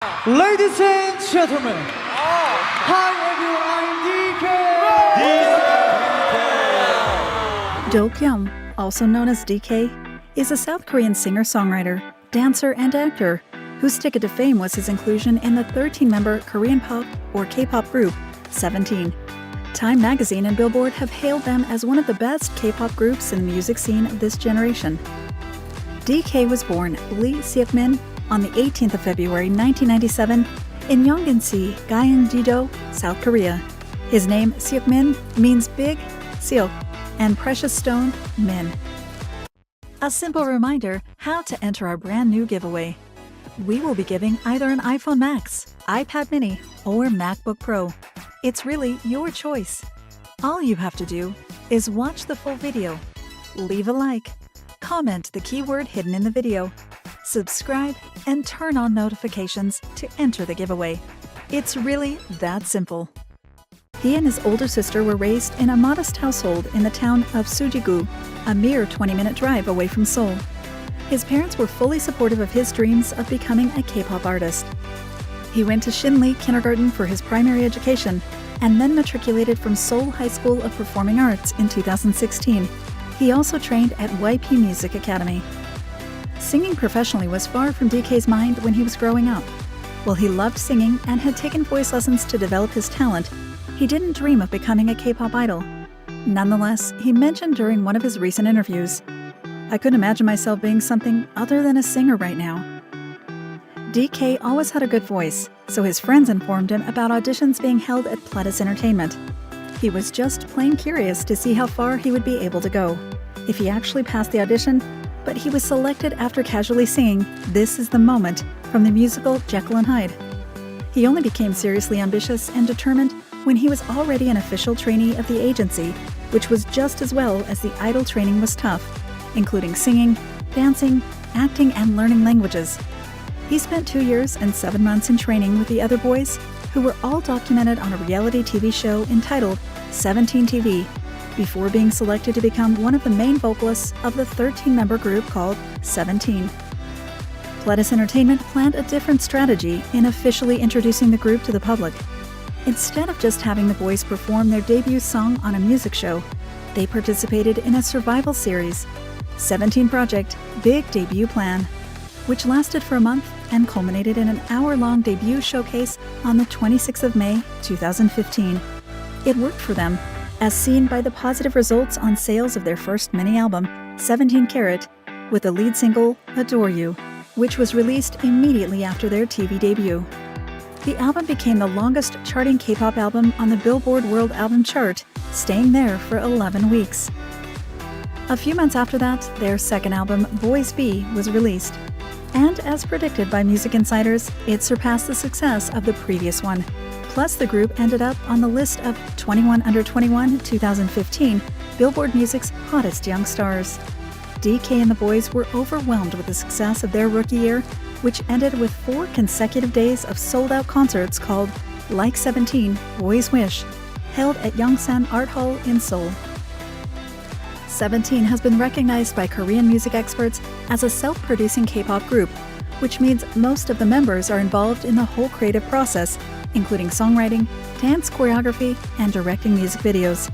Ladies and gentlemen, hi everyone, I'm DK. Dokyeom, also known as DK, is a South Korean singer-songwriter, dancer, and actor whose ticket to fame was his inclusion in the 13-member Korean pop or K-pop group Seventeen. Time Magazine and Billboard have hailed them as one of the best K-pop groups in the music scene of this generation. DK was born Lee Seok-min on the 18th of February 1997 in Yongin-si, Gyeonggi-do, South Korea. His name, Seok-min, means big, Seok, and precious stone, Min. A simple reminder how to enter our brand new giveaway. We will be giving either an iPhone Max, iPad mini, or MacBook Pro. It's really your choice. All you have to do is watch the full video, leave a like, comment the keyword hidden in the video, subscribe, and turn on notifications to enter the giveaway. It's really that simple. He and his older sister were raised in a modest household in the town of Sujigu, a mere 20-minute drive away from Seoul. His parents were fully supportive of his dreams of becoming a K-pop artist. He went to Shinli Kindergarten for his primary education and then matriculated from Seoul High School of Performing Arts in 2016. He also trained at YP Music Academy. Singing professionally was far from DK's mind when he was growing up. While he loved singing and had taken voice lessons to develop his talent, he didn't dream of becoming a K-pop idol. Nonetheless, he mentioned during one of his recent interviews, "I couldn't imagine myself being something other than a singer right now." DK always had a good voice, so his friends informed him about auditions being held at Pledis Entertainment. He was just plain curious to see how far he would be able to go, if he actually passed the audition, but he was selected after casually singing "This Is the Moment" from the musical Jekyll and Hyde. He only became seriously ambitious and determined when he was already an official trainee of the agency, which was just as well as the idol training was tough, including singing, dancing, acting, and learning languages. He spent 2 years and 7 months in training with the other boys, who were all documented on a reality TV show entitled 17 TV, before being selected to become one of the main vocalists of the 13-member group called Seventeen. Pledis Entertainment planned a different strategy in officially introducing the group to the public. Instead of just having the boys perform their debut song on a music show, they participated in a survival series, 17 Project Big Debut Plan, which lasted for a month and culminated in an hour-long debut showcase on the 26th of May, 2015. It worked for them, as seen by the positive results on sales of their first mini-album, 17 Carat, with the lead single, Adore You, which was released immediately after their TV debut. The album became the longest charting K-pop album on the Billboard World Album Chart, staying there for 11 weeks. A few months after that, their second album, Boys B, was released. And as predicted by music insiders, it surpassed the success of the previous one. Plus, the group ended up on the list of 21 Under 21 2015, Billboard Music's hottest young stars. DK and the boys were overwhelmed with the success of their rookie year, which ended with 4 consecutive days of sold-out concerts called Like 17, Boys Wish, held at Yongsan Art Hall in Seoul. Seventeen has been recognized by Korean music experts as a self-producing K-pop group, which means most of the members are involved in the whole creative process, including songwriting, dance choreography, and directing music videos.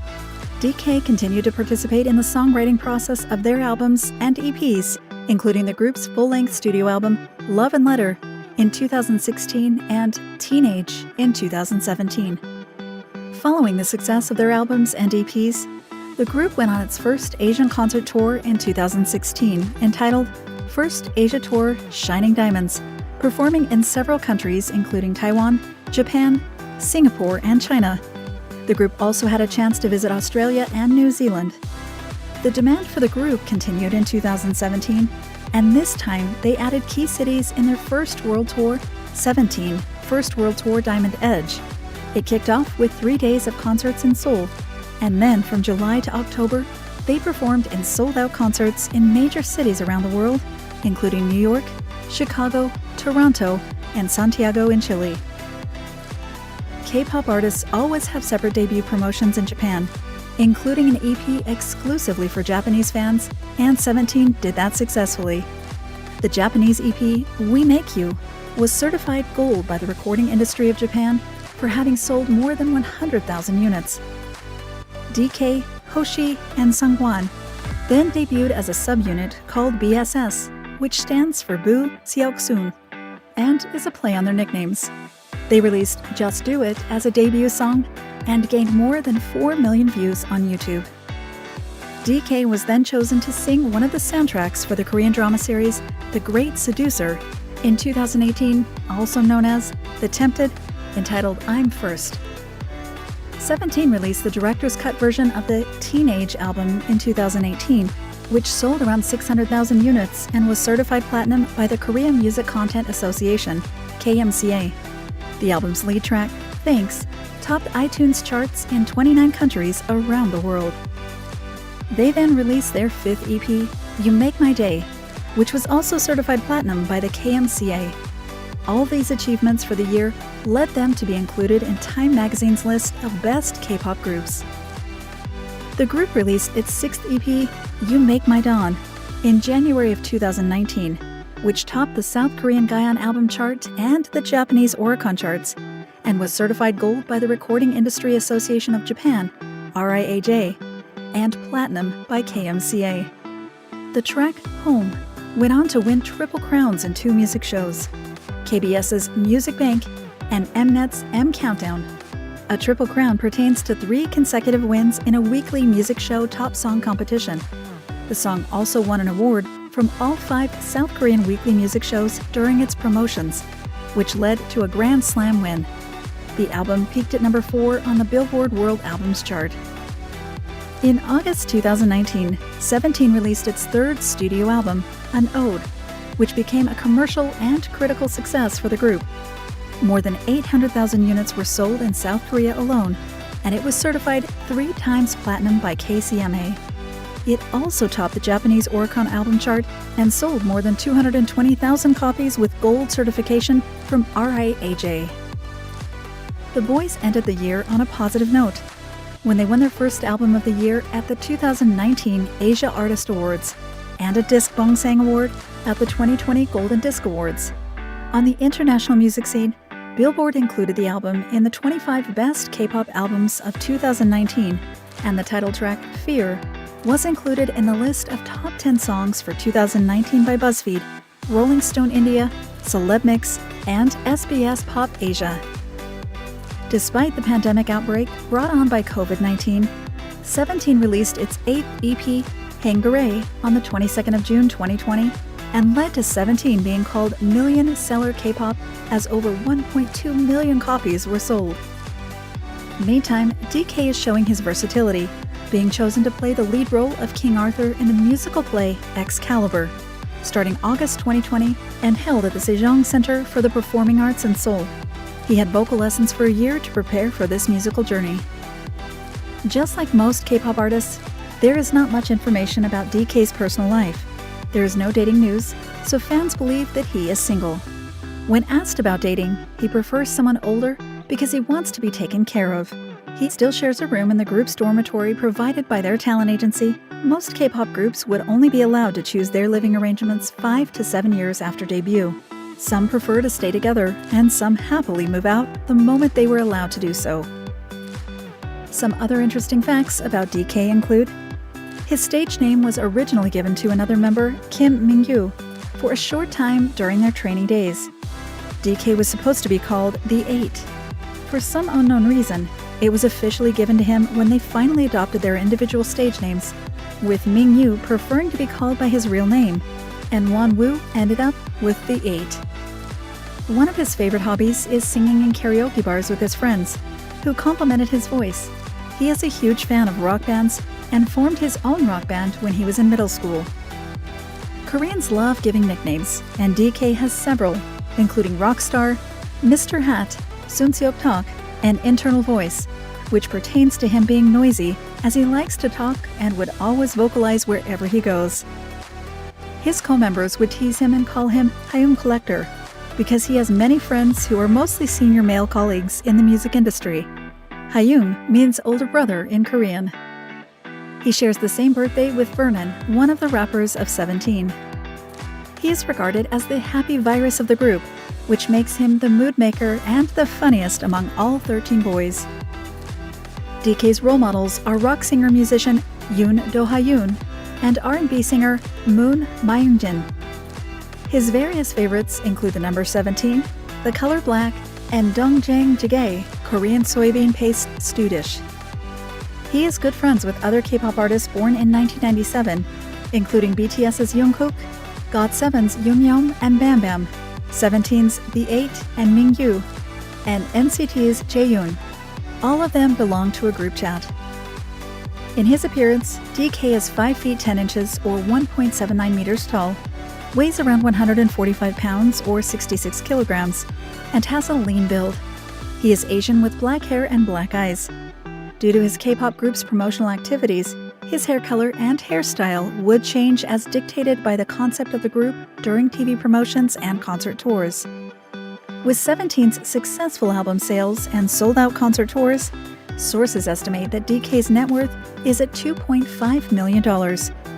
DK continued to participate in the songwriting process of their albums and EPs, including the group's full-length studio album, Love and Letter, in 2016 and Teenage in 2017. Following the success of their albums and EPs, the group went on its first Asian concert tour in 2016, entitled First Asia Tour Shining Diamonds, performing in several countries including Taiwan, Japan, Singapore, and China. The group also had a chance to visit Australia and New Zealand. The demand for the group continued in 2017, and this time they added key cities in their first world tour, 17 First World Tour Diamond Edge. It kicked off with 3 days of concerts in Seoul, and then from July to October, they performed in sold-out concerts in major cities around the world, including New York, Chicago, Toronto, and Santiago in Chile. K-pop artists always have separate debut promotions in Japan, including an EP exclusively for Japanese fans, and 17 did that successfully. The Japanese EP, We Make You, was certified gold by the recording industry of Japan for having sold more than 100,000 units. DK, Hoshi, and Sangwon then debuted as a subunit called BSS, which stands for Bu Seoksun, and is a play on their nicknames. They released Just Do It as a debut song and gained more than 4 million views on YouTube. DK was then chosen to sing one of the soundtracks for the Korean drama series The Great Seducer in 2018, also known as The Tempted, entitled I'm First. Seventeen released the director's cut version of the Teenage album in 2018, which sold around 600,000 units and was certified platinum by the Korea Music Content Association, KMCA. The album's lead track, Thanks, topped iTunes charts in 29 countries around the world. They then released their fifth EP, You Make My Day, which was also certified platinum by the KMCA. All these achievements for the year led them to be included in Time magazine's list of best K-pop groups. The group released its sixth EP, You Make My Dawn, in January of 2019, which topped the South Korean Gaon album chart and the Japanese Oricon charts, and was certified gold by the Recording Industry Association of Japan, RIAJ, and platinum by KMCA. The track Home went on to win Triple Crowns in 2 music shows, KBS's Music Bank and Mnet's M Countdown. A Triple Crown pertains to 3 consecutive wins in a weekly music show top song competition. The song also won an award from all 5 South Korean weekly music shows during its promotions, which led to a Grand Slam win. The album peaked at number 4 on the Billboard World Albums chart. In August 2019, Seventeen released its 3rd studio album, An Ode, which became a commercial and critical success for the group. More than 800,000 units were sold in South Korea alone, and it was certified 3 times platinum by KCMA. It also topped the Japanese Oricon album chart and sold more than 220,000 copies with gold certification from RIAJ. The boys ended the year on a positive note when they won their first album of the year at the 2019 Asia Artist Awards and a Disc Bongsang Award at the 2020 Golden Disc Awards. On the international music scene, Billboard included the album in the 25 Best K-pop Albums of 2019, and the title track, Fear, was included in the list of top 10 songs for 2019 by BuzzFeed, Rolling Stone India, Celeb Mix, and SBS Pop Asia. Despite the pandemic outbreak brought on by COVID-19, Seventeen released its 8th EP, Hangare, on the 22nd of June 2020, and led to Seventeen being called Million Seller K-pop as over 1.2 million copies were sold. Meantime, DK is showing his versatility, being chosen to play the lead role of King Arthur in the musical play Excalibur, starting August 2020 and held at the Sejong Center for the Performing Arts in Seoul. He had vocal lessons for a year to prepare for this musical journey. Just like most K-pop artists, there is not much information about DK's personal life. There is no dating news, so fans believe that he is single. When asked about dating, he prefers someone older because he wants to be taken care of. He still shares a room in the group's dormitory provided by their talent agency. Most K-pop groups would only be allowed to choose their living arrangements 5 to 7 years after debut. Some prefer to stay together, and some happily move out the moment they were allowed to do so. Some other interesting facts about DK include: his stage name was originally given to another member, Kim Mingyu, for a short time during their training days. DK was supposed to be called The Eight. For some unknown reason, it was officially given to him when they finally adopted their individual stage names, with Mingyu preferring to be called by his real name, and Wonwoo ended up with The Eight. One of his favorite hobbies is singing in karaoke bars with his friends, who complimented his voice. He is a huge fan of rock bands and formed his own rock band when he was in middle school. Koreans love giving nicknames, and DK has several, including Rockstar, Mr. Hat, Sunseok Talk, and Internal Voice, which pertains to him being noisy, as he likes to talk and would always vocalize wherever he goes. His co-members would tease him and call him Hayung Collector, because he has many friends who are mostly senior male colleagues in the music industry. Hayung means older brother in Korean. He shares the same birthday with Vernon, one of the rappers of Seventeen. He is regarded as the happy virus of the group, which makes him the mood maker and the funniest among all 13 boys. DK's role models are rock singer-musician Yoon Do-ha-yoon and R&B singer Moon Myung-jin. His various favorites include the number 17, the color black, and Dokyeom DK, Korean soybean paste stew dish. He is good friends with other K-pop artists born in 1997, including BTS's Jungkook, GOT7's Yoonyeom and Bam Bam, Seventeen's The8 and Mingyu, and NCT's Jaeyoon. All of them belong to a group chat. In his appearance, DK is 5 feet 10 inches or 1.79 meters tall, weighs around 145 pounds or 66 kilograms, and has a lean build. He is Asian with black hair and black eyes. Due to his K-pop group's promotional activities, his hair color and hairstyle would change as dictated by the concept of the group during TV promotions and concert tours. With Seventeen's successful album sales and sold-out concert tours, sources estimate that DK's net worth is at $2.5 million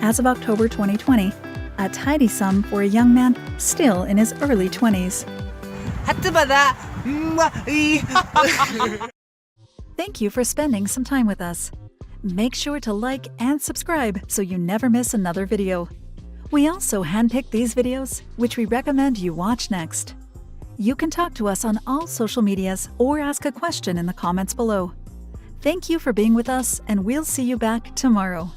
as of October 2020, a tidy sum for a young man still in his early 20s. Thank you for spending some time with us. Make sure to like and subscribe so you never miss another video. We also handpick these videos, which we recommend you watch next. You can talk to us on all social medias or ask a question in the comments below. Thank you for being with us, and we'll see you back tomorrow.